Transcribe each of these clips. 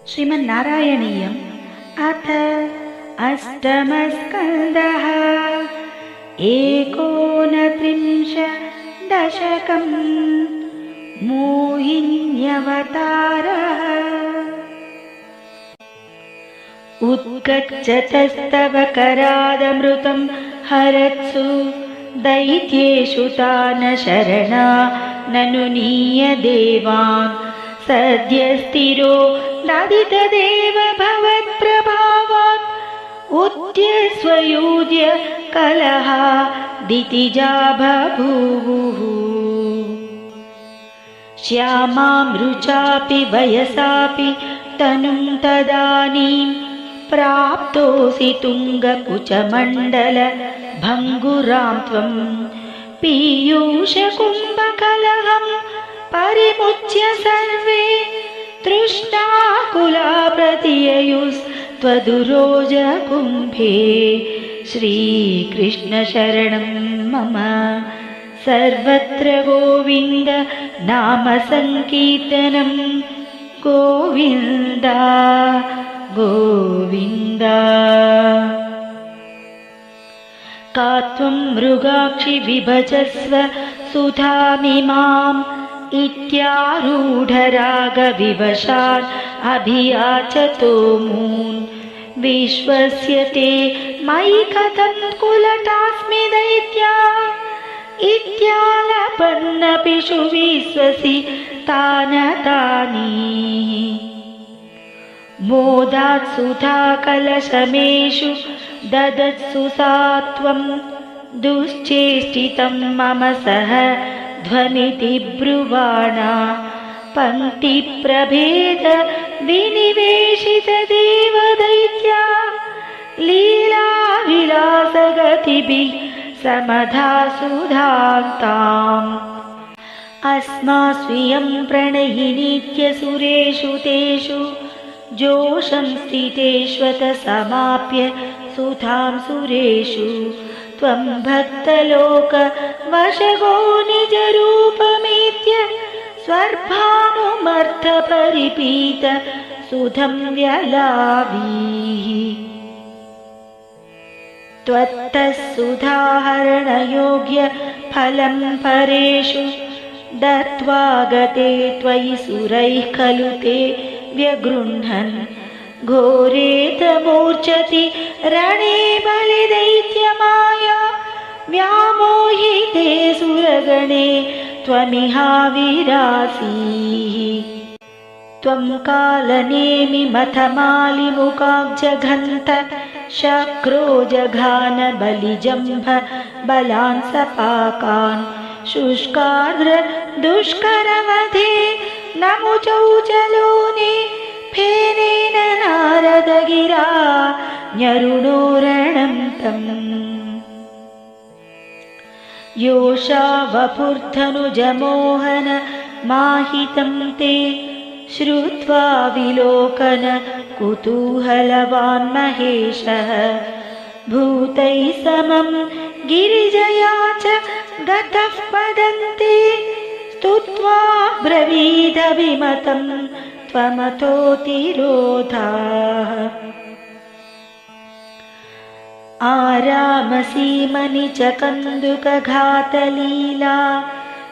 श्रीमन्नारायणीयम् अथ अष्टमस्कन्धः। एकोनत्रिंशदशकम् मोहिन्यवतारः। उत्कच्छतस्तव करादमृतं हरत्सु दैत्येषु तान् शरणा ननु नीयदेवान् सद्यस्थिरो नादितदेव भवत्प्रभावात् उद्यस्वयूज्य कलहा दितिजा बभूवुः। श्यामां रुचापि वयसापि तनुं तदानीं प्राप्तोऽसि तुङ्गकुचमण्डल भङ्गुरां त्वं पीयूषकुम्भकलहं परिमुच्य सर्वे तृष्णाकुला प्रतिययुस्त्वदुरोजकुम्भे। श्रीकृष्णशरणं मम सर्वत्र गोविन्द नाम संकीर्तनं गोविन्द गोविन्द। का त्वं मृगाक्षि विभजस्व सुधामिमाम् इत्यारूढरागविवशान् अभियाचतो मून्। विश्वस्य ते मयि कथं कुलटास्मि दैत्या इत्यालपन्नपिषु विश्वसि तानि। मोदात् सुधा कलशमेषु ददत्सु सा त्वं दुश्चेष्टितं मम सह ध्वनिति ब्रुवाणा। पङ्क्तिप्रभेद विनिवेशित देवदैत्या लीलाविलासगतिभिः समधासुधान्ताम्। अस्मास्वियं प्रणयिनीत्यसुरेषु तेषु जोषं स्थितेष्वत समाप्य सुधां सुरेषु। त्वं भक्तलोकवशगो निजरूपमेत्य स्वर्भानुमर्थपरिपीत सुधं व्यलावीः। त्वत्तः सुधाहरणयोग्य फलं परेषु दत्त्वा गते त्वयि सुरैः खलु ते व्यगृह्णन्। घोरेतमूर्च्छति रणे बलिदैत्यमाया व्यामोहिते सुरगणे त्वमिहाविरासीः। त्वं कालनेमि मथमालिमुखाब्जघन्त शक्रो जघान बलिजम्भ बलान् सपाकान्। शुष्कार्द्र दुष्करवधे नमुचौचलोने फेनेन नारदगिरा न्यरुणोरणं तम्। योषा वपुर्धनुजमोहन माहितं ते श्रुत्वा विलोकन कुतूहलवान् महेशः। भूतैः समं गिरिजया च गतः पदन्ते स्तुत्वा ब्रवीदभिमतं त्वमतोतिरोधाः। आरामसीमनि च कन्दुकघातलीला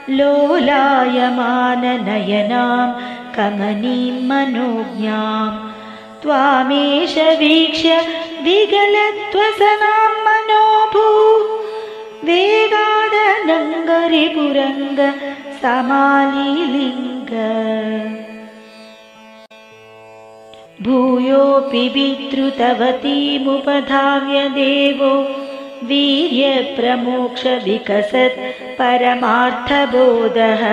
लोलायमाननयनां कमनीं मनोज्ञां। त्वामेष वीक्ष्य विगलत्वसनां मनोभू वेगादनङ्गरिपुरङ्ग समालिलिङ्ग। भूयोऽपि विद्रुतवतीमुपधाव्य देवो वीर्यप्रमोक्षविकसत् परमार्थबोधः।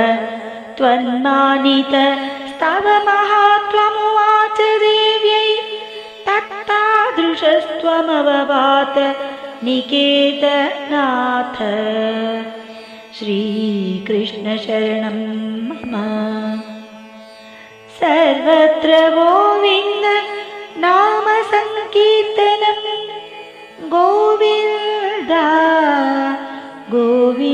त्वन्मानितस्तव महात्वमुवाच देव्यै तत्तादृशस्त्वमववात निकेतनाथ। श्रीकृष्णशरणं मम सर्वत्र गोविन्द नाम संकीर्तनं गोविन्द गोविन्द।